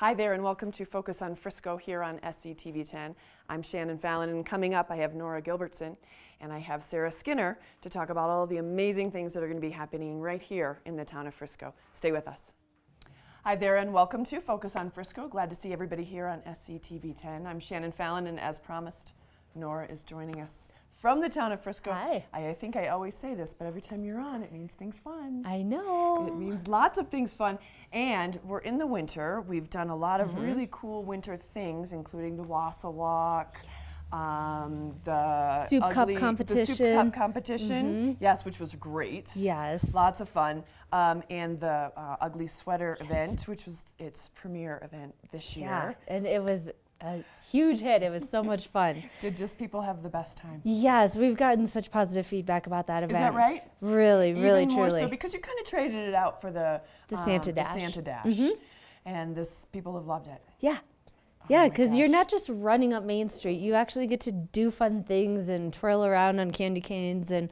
Hi there and welcome to Focus on Frisco here on SCTV10. I'm Shannon Fallon, and coming up I have Nora Gilbertson and I have Sara Skinner to talk about all of the amazing things that are going to be happening right here in the town of Frisco. Stay with us. Hi there and welcome to Focus on Frisco. Glad to see everybody here on SCTV10. I'm Shannon Fallon, and as promised, Nora is joining us from the town of Frisco. Hi. I think I always say this, but every time you're on, it means things fun. I know. It means lots of things fun. And we're in the winter. We've done a lot of really cool winter things, including the Wassa Walk, the soup cup competition. Yes, which was great. Yes. Lots of fun. And the ugly sweater event, which was its premiere event this year. Yeah, and it was a huge hit. It was so much fun. Did just people have the best time? Yes, we've gotten such positive feedback about that event. Is that right? Really, really, Even more truly. so, because you kind of traded it out for the Santa Dash. The Santa Dash. And people have loved it. Yeah. Oh Yeah, because you're not just running up Main Street. You actually get to do fun things and twirl around on candy canes and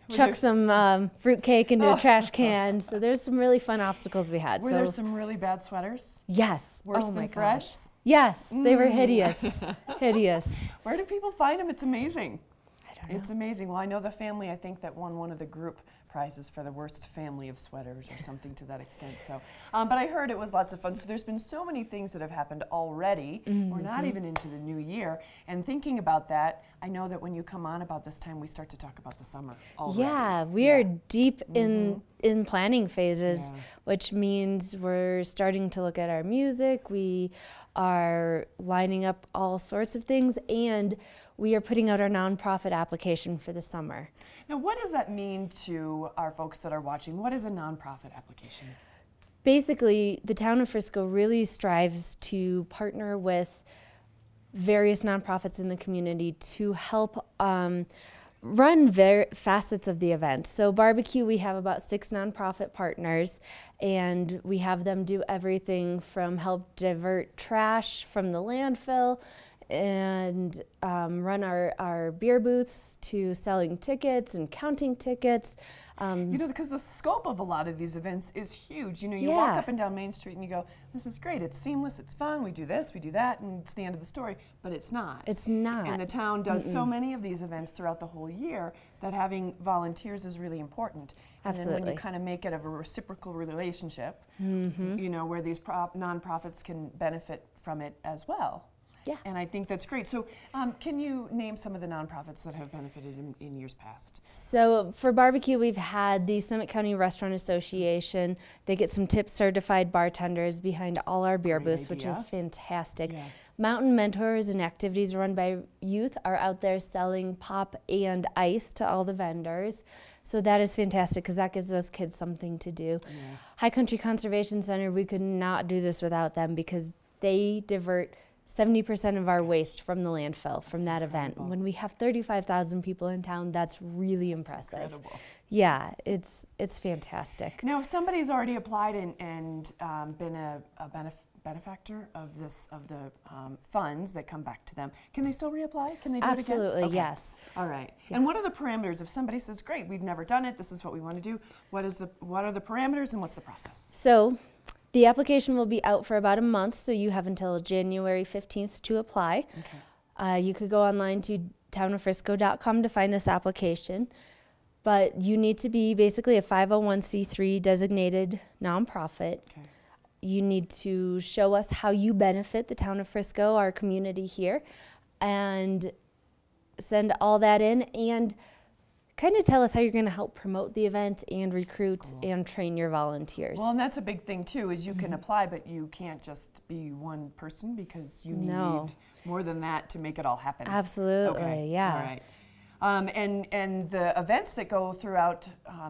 chuck some fruit cake into a trash can. So there's some really fun obstacles we had. Were there some really bad sweaters? Yes. Worse than threats? Yes, they were hideous. Hideous. Where do people find them? It's amazing. I don't know. It's amazing. Well, I know the family, I think, that won one of the group prizes for the worst family of sweaters or something to that extent. So, but I heard it was lots of fun. So there's been so many things that have happened already. We're not even into the new year. And thinking about that, I know that when you come on about this time, we start to talk about the summer already. Yeah, we are deep in planning phases, which means we're starting to look at our music. We are lining up all sorts of things, and we are putting out our nonprofit application for the summer. Now, what does that mean to our folks that are watching? What is a nonprofit application? Basically, the town of Frisco really strives to partner with various nonprofits in the community to help run facets of the event. So barbecue, we have about 6 nonprofit partners, and we have them do everything from help divert trash from the landfill and run our beer booths to selling tickets and counting tickets. You know, because the scope of a lot of these events is huge. You know, you walk up and down Main Street and you go, this is great, it's seamless, it's fun, we do this, we do that, and it's the end of the story. But it's not. It's not. And the town does so many of these events throughout the whole year that having volunteers is really important. Absolutely. And then when you kind of make it of a reciprocal relationship, you know, where these nonprofits can benefit from it as well. Yeah. And I think that's great. So can you name some of the nonprofits that have benefited in years past? So for barbecue, we've had the Summit County Restaurant Association. They get some tip certified bartenders behind all our beer booths, which is fantastic. Yeah. Mountain Mentors and activities run by youth are out there selling pop and ice to all the vendors. So that is fantastic because that gives those kids something to do. Yeah. High Country Conservation Center, we could not do this without them because they divert 70% of our waste from the landfill from that event. When we have 35,000 people in town, that's really impressive. That's incredible. Yeah, it's fantastic. Now, if somebody's already applied and been a benefactor of the funds that come back to them, can they still reapply? Can they do it again? Absolutely, yes. All right. Yeah. And what are the parameters? If somebody says, great, we've never done it, this is what we want to do, what are the parameters and what's the process? So the application will be out for about a month, so you have until January 15th to apply. Okay. You could go online to townoffrisco.com to find this application, but you need to be basically a 501c3 designated nonprofit. Okay. You need to show us how you benefit the town of Frisco, our community here, and send all that in and kind of tell us how you're going to help promote the event and recruit and train your volunteers. Well, and that's a big thing too, is you can apply, but you can't just be one person because you need more than that to make it all happen. Absolutely, yeah. All right. And the events that go throughout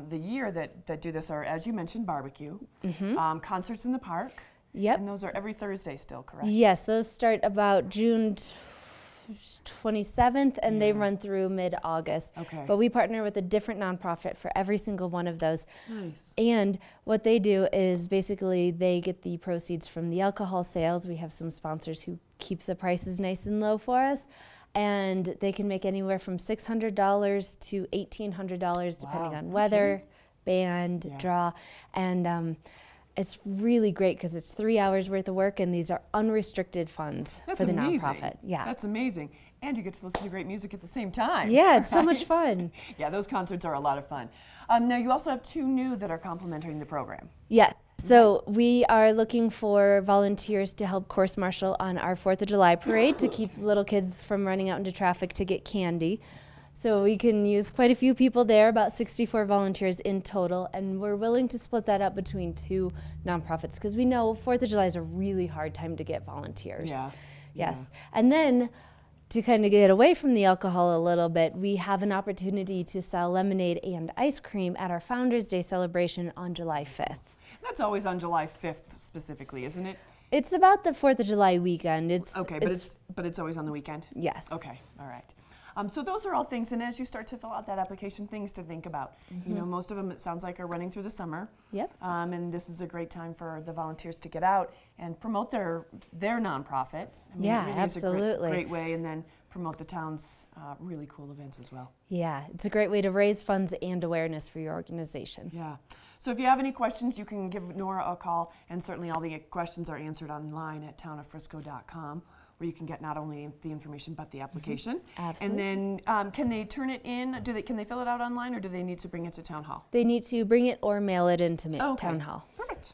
the year that do this are, as you mentioned, barbecue, concerts in the park. Yep. And those are every Thursday still, correct? Yes, those start about June 27th, and they run through mid-August. Okay. But we partner with a different nonprofit for every single one of those. Nice. And what they do is basically they get the proceeds from the alcohol sales. We have some sponsors who keep the prices nice and low for us. And they can make anywhere from $600 to $1,800 depending on weather, band, draw. And it's really great because it's 3 hours worth of work, and these are unrestricted funds for the nonprofit. Yeah, that's amazing. And you get to listen to great music at the same time. Yeah, it's so much fun. Yeah, those concerts are a lot of fun. Now you also have 2 new that are complementing the program. Yes. So we are looking for volunteers to help course marshal on our 4th of July parade to keep little kids from running out into traffic to get candy. So we can use quite a few people there, about 64 volunteers in total, and we're willing to split that up between 2 nonprofits because we know 4th of July is a really hard time to get volunteers. Yeah. Yes. Yeah. And then to kind of get away from the alcohol a little bit, we have an opportunity to sell lemonade and ice cream at our Founders Day celebration on July 5th. That's always on July 5th specifically, isn't it? It's about the 4th of July weekend. Okay, but it's always on the weekend? Yes. Okay, all right. So those are all things, and as you start to fill out that application, things to think about. You know, most of them, it sounds like, are running through the summer. Yep. And this is a great time for the volunteers to get out and promote their nonprofit. I mean, yeah, it really absolutely. is a great way, and then promote the town's really cool events as well. Yeah, it's a great way to raise funds and awareness for your organization. Yeah. So if you have any questions, you can give Nora a call, and certainly all the questions are answered online at townoffrisco.com, where you can get not only the information but the application. Absolutely. And then can they turn it in? Can they fill it out online, or do they need to bring it to Town Hall? They need to bring it or mail it into Okay. Town Hall. Perfect.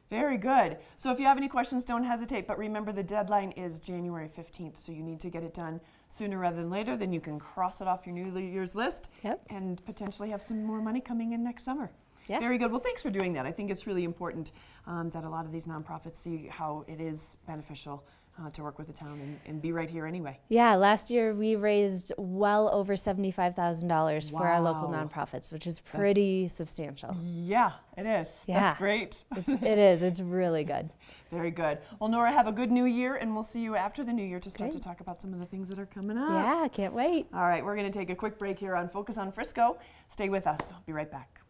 Very good. So if you have any questions, don't hesitate. But remember, the deadline is January 15th, so you need to get it done sooner rather than later. Then you can cross it off your New Year's list and potentially have some more money coming in next summer. Yeah. Very good. Well, thanks for doing that. I think it's really important that a lot of these nonprofits see how it is beneficial to work with the town and be right here anyway. Yeah, last year we raised well over $75,000 for our local nonprofits, which is pretty substantial. Yeah, it is. Yeah. That's great. It is. It's really good. Very good. Well, Nora, have a good new year, and we'll see you after the new year to start to talk about some of the things that are coming up. Yeah, can't wait. All right, we're going to take a quick break here on Focus on Frisco. Stay with us. I'll be right back.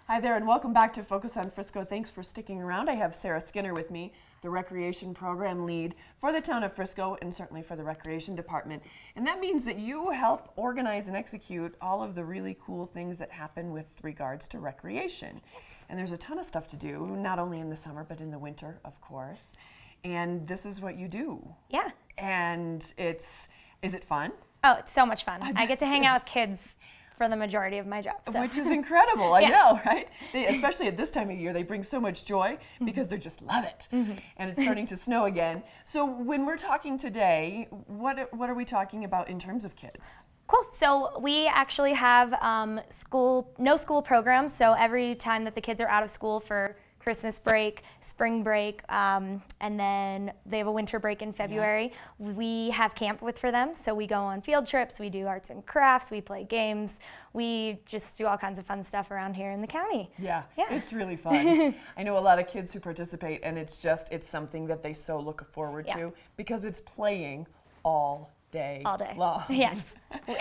Hi there, and welcome back to Focus on Frisco. Thanks for sticking around. I have Sara Skinner with me, the Recreation Program Lead for the town of Frisco and certainly for the Recreation Department. And that means that you help organize and execute all of the really cool things that happen with regards to recreation. And there's a ton of stuff to do, not only in the summer, but in the winter, of course. And this is what you do. Yeah. And is it fun? Oh, it's so much fun. I get to hang out with kids for the majority of my job. So. Which is incredible, I know, right? Especially at this time of year, they bring so much joy because they just love it. And it's starting to snow again. So when we're talking today, what are we talking about in terms of kids? Cool. So we actually have no school programs. So every time that the kids are out of school for Christmas break, spring break, and then they have a winter break in February. We have camp for them, so we go on field trips, we do arts and crafts, we play games, we just do all kinds of fun stuff around here in the county. Yeah, it's really fun. I know a lot of kids who participate, and it's something that they so look forward to because it's playing all day long. Yes.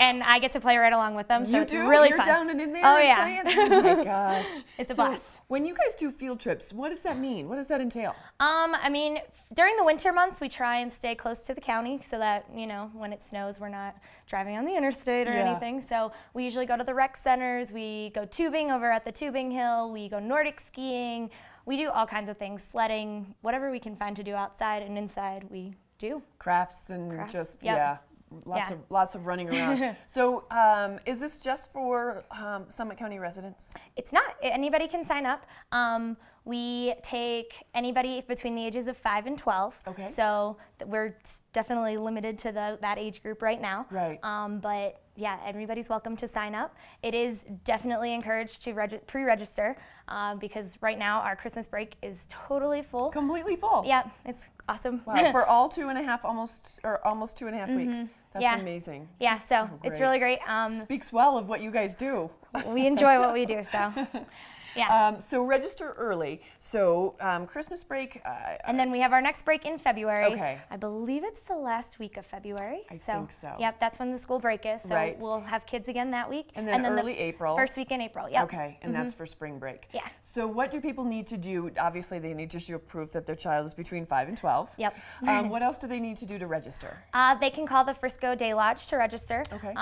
And I get to play right along with them, so it's really fun. You're down and in there and playing? Oh my gosh. It's a blast. When you guys do field trips, what does that mean? What does that entail? I mean, during the winter months, we try and stay close to the county so that, you know, when it snows, we're not driving on the interstate or anything. So we usually go to the rec centers, we go tubing over at the tubing hill, we go Nordic skiing, we do all kinds of things, sledding, whatever we can find to do outside and inside, we do. Crafts and just, lots of running around. So is this just for Summit County residents? It's not. Anybody can sign up. We take anybody between the ages of 5 and 12. Okay. So we're definitely limited to that age group right now. Right. But yeah, everybody's welcome to sign up. It is definitely encouraged to pre-register because right now our Christmas break is totally full. Completely full. Yeah, it's awesome. Wow, for all 2.5, almost 2.5 weeks. That's amazing. Yeah, so it's really great. Speaks well of what you guys do. We enjoy what we do, so. Yeah. So register early. So Christmas break. And then we have our next break in February. Okay. I believe it's the last week of February. I think so. Yep, that's when the school break is. So we'll have kids again that week. And then early April. First week in April, yep. Okay, and that's for spring break. Yeah. So what do people need to do? Obviously, they need to show proof that their child is between 5 and 12. Yep. What else do they need to do to register? They can call the Frisco Day Lodge to register. Okay.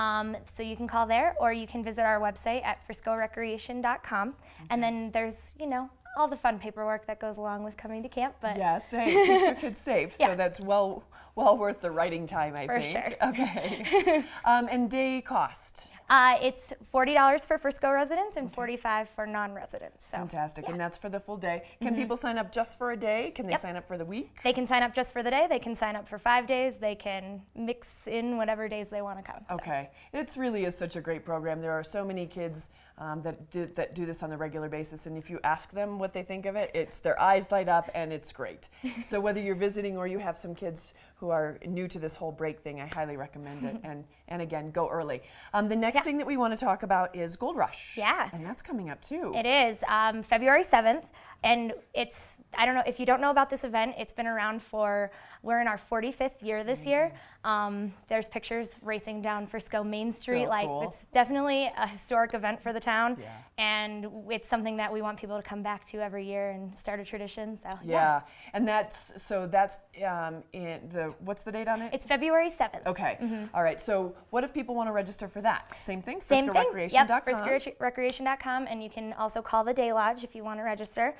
So you can call there, or you can visit our website at friscorecreation.com. And then there's, you know, all the fun paperwork that goes along with coming to camp. But yes, hey, keeps your kids safe, so that's well worth the writing time, I think. For sure. Okay. And day cost? It's $40 for Frisco residents and $45 for non-residents. So, fantastic, and that's for the full day. Can people sign up just for a day? Can they sign up for the week? They can sign up just for the day. They can sign up for 5 days. They can mix in whatever days they want to come. Okay, it really is such a great program. There are so many kids that do this on a regular basis, and if you ask them what they think of it, it's their eyes light up, and it's great. So whether you're visiting or you have some kids who are new to this whole break thing, I highly recommend it. And again, go early. The next thing that we want to talk about is Gold Rush. Yeah. And that's coming up too. It is February 7th, and it's, I don't know if you don't know about this event, it's been around we're in our 45th year this year. There's pictures racing down Frisco Main Street. So like cool. It's definitely a historic event for the town, Yeah. and it's something that we want people to come back to every year and start a tradition. So Yeah, and that's in the, what's the date on it? it's February 7th. Okay, all right, so what if people want to register for that? Same thing, Same thing. Yep, FriscoRecreation.com. FriscoRecreation.com, and you can also call the Day Lodge if you want to register.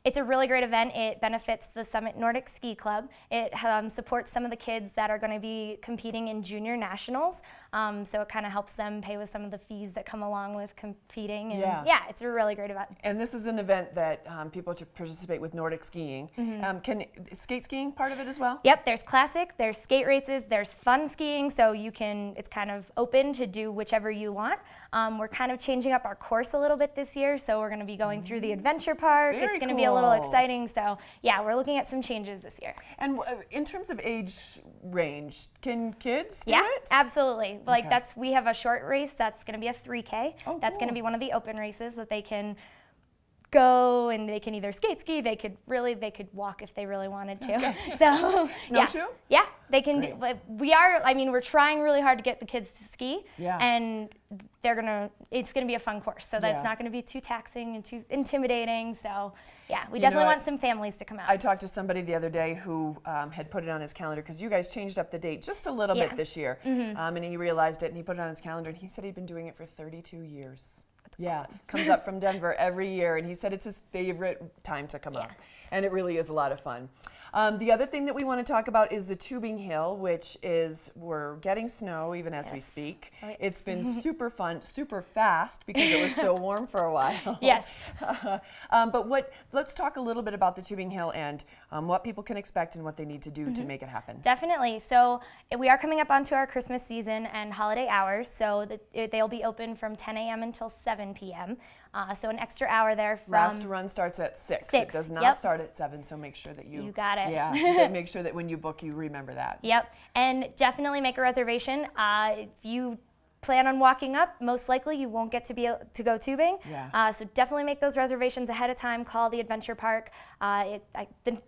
It's a really great event. It benefits the Summit Nordic Ski Club. It supports some of the kids that are going to be competing in junior nationals. So it kind of helps them pay with some of the fees that come along with competing. And yeah, it's a really great event. And this is an event that people to participate with Nordic skiing. Can skate skiing part of it as well? Yep, there's classic, there's skate races, there's fun skiing, so it's kind of open to do whichever you want. We're kind of changing up our course a little bit this year, so we're going to be going through the adventure park. Very it's going to be a little cool. exciting, so yeah, we're looking at some changes this year. And in terms of age range, can kids do Yeah, it? absolutely. Like Okay. we have a short race that's going to be a 3K. Oh, that's going to cool. be one of the open races that they can go, and they can either skate ski, they could walk if they really wanted to. Okay. So Snowshoe? Yeah, they can. Great. We're trying really hard to get the kids to ski. Yeah. And it's gonna be a fun course, so that's Yeah. not gonna be too taxing and too intimidating. So yeah, we You definitely know want what? some families to come out. I talked to somebody the other day who had put it on his calendar because you guys changed up the date just a little bit this year. And he realized it, and he put it on his calendar, and he said he'd been doing it for 32 years. Yeah, comes up from Denver every year, and he said it's his favorite time to come up, and it really is a lot of fun. The other thing that we want to talk about is the tubing hill, which is, we're getting snow even as we speak. Oh, yeah. It's been super fun, super fast because it was so warm for a while. Yes. But let's talk a little bit about the tubing hill and what people can expect and what they need to do to make it happen. Definitely. So we are coming up onto our Christmas season and holiday hours. So they'll be open from 10 a.m. until 7 p.m. So an extra hour there from... Last run starts at 6. It does not start at 7, so make sure that you got it. Yeah, make sure that when you book, you remember that. Yep. And definitely make a reservation. If you plan on walking up, most likely you won't get to go tubing. Yeah. So definitely make those reservations ahead of time. Call the Adventure Park. The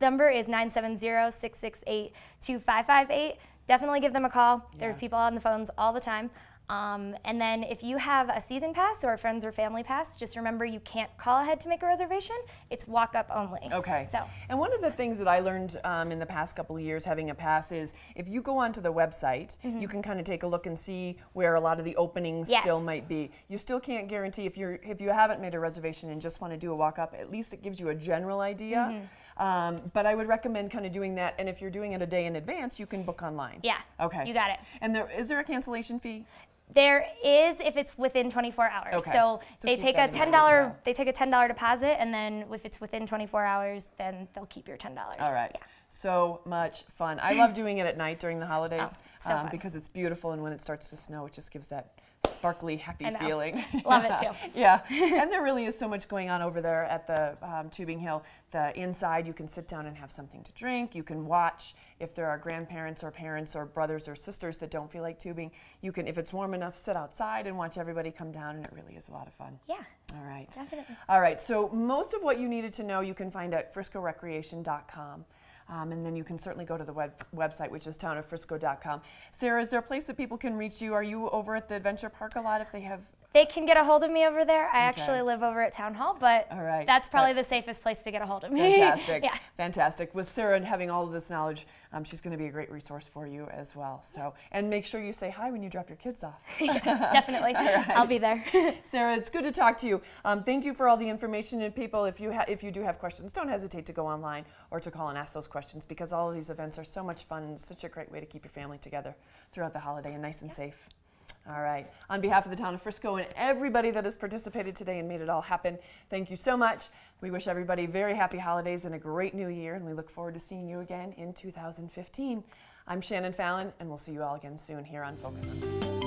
number is 970-668-2558. Definitely give them a call. Yeah. There are people on the phones all the time. And then if you have a season pass or a friends or family pass, just remember you can't call ahead to make a reservation. It's walk up only. Okay. So. And one of the things that I learned in the past couple of years having a pass is if you go onto the website, you can kind of take a look and see where a lot of the openings still might be. You still can't guarantee if you haven't made a reservation and just want to do a walk up, at least it gives you a general idea. But I would recommend kind of doing that, and if you're doing it a day in advance, you can book online. Yeah. Okay. You got it. And is there a cancellation fee? There is if it's within 24 hours. Okay. So they keep take that a in mind as $10 well. they take a $10 deposit, and then if it's within 24 hours, then they'll keep your $10. All right. Yeah. So much fun. I love doing it at night during the holidays so fun. because it's beautiful, and when it starts to snow, it just gives that sparkly, happy I know. feeling. Love it too. Yeah, and there really is so much going on over there at the Tubing Hill. The inside, you can sit down and have something to drink. You can watch. If there are grandparents or parents or brothers or sisters that don't feel like tubing, you can, if it's warm enough, sit outside and watch everybody come down, and it really is a lot of fun. Yeah. All right. Definitely. All right, so most of what you needed to know you can find at FriscoRecreation.com. And then you can certainly go to the website, which is townoffrisco.com. Sara, is there a place that people can reach you? Are you over at the Adventure Park a lot if they have They can get a hold of me over there. I actually live over at Town Hall, but that's probably the safest place to get a hold of me. Fantastic. Yeah. Fantastic. With Sara and having all of this knowledge, she's going to be a great resource for you as well. So, and make sure you say hi when you drop your kids off. Yes, definitely. I'll be there. Sara, it's good to talk to you. Thank you for all the information. And people, if you do have questions, don't hesitate to go online or to call and ask those questions, because all of these events are so much fun and such a great way to keep your family together throughout the holiday and nice and safe. All right. On behalf of the town of Frisco and everybody that has participated today and made it all happen, thank you so much. We wish everybody very happy holidays and a great new year, and we look forward to seeing you again in 2015. I'm Shannon Fallon, and we'll see you all again soon here on Focus on Frisco.